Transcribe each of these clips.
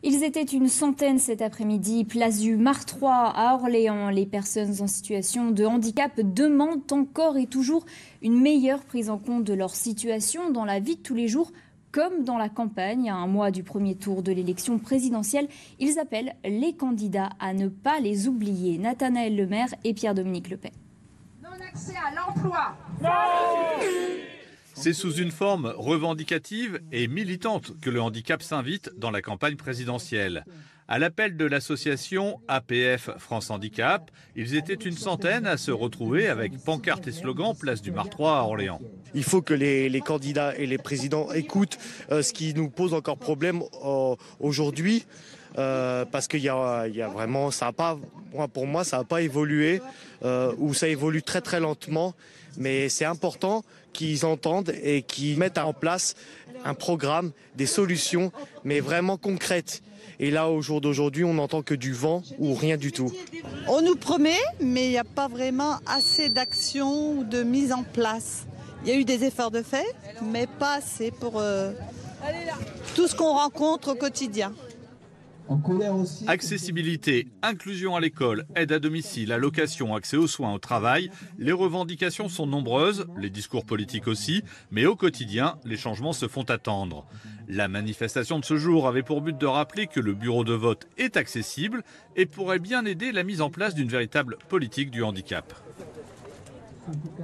Ils étaient une centaine cet après-midi, place du Martroi à Orléans. Les personnes en situation de handicap demandent encore et toujours une meilleure prise en compte de leur situation dans la vie de tous les jours, comme dans la campagne. À un mois du premier tour de l'élection présidentielle, ils appellent les candidats à ne pas les oublier. Nathanaël Lemaire et Pierre-Dominique Lepay. Non-accès à l'emploi. C'est sous une forme revendicative et militante que le handicap s'invite dans la campagne présidentielle. À l'appel de l'association APF France Handicap, ils étaient une centaine à se retrouver avec pancartes et slogans place du Martroi à Orléans. Il faut que les candidats et les présidents écoutent ce qui nous pose encore problème aujourd'hui. Parce qu'il y a vraiment, pour moi, ça n'a pas évolué, ou ça évolue très très lentement. Mais c'est important qu'ils entendent et qu'ils mettent en place un programme, des solutions, mais vraiment concrètes. Et là, au jour d'aujourd'hui, on n'entend que du vent ou rien du tout. On nous promet, mais il n'y a pas vraiment assez d'action ou de mise en place. Il y a eu des efforts de fait, mais pas assez pour tout ce qu'on rencontre au quotidien. Accessibilité, inclusion à l'école, aide à domicile, allocation, accès aux soins, au travail. Les revendications sont nombreuses, les discours politiques aussi, mais au quotidien, les changements se font attendre. La manifestation de ce jour avait pour but de rappeler que le bureau de vote est accessible et pourrait bien aider la mise en place d'une véritable politique du handicap.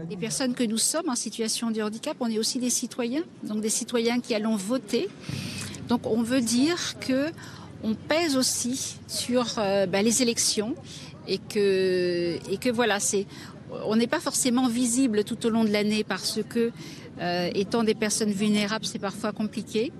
Les personnes que nous sommes en situation de handicap, on est aussi des citoyens, donc des citoyens qui allons voter. Donc on veut dire que on pèse aussi sur les élections et que voilà, on n'est pas forcément visible tout au long de l'année parce que, étant des personnes vulnérables, c'est parfois compliqué,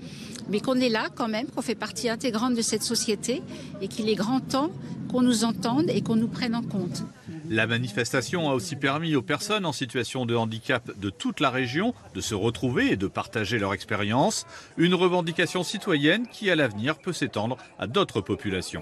mais qu'on est là quand même, qu'on fait partie intégrante de cette société et qu'il est grand temps qu'on nous entende et qu'on nous prenne en compte. La manifestation a aussi permis aux personnes en situation de handicap de toute la région de se retrouver et de partager leur expérience. Une revendication citoyenne qui, à l'avenir, peut s'étendre à d'autres populations.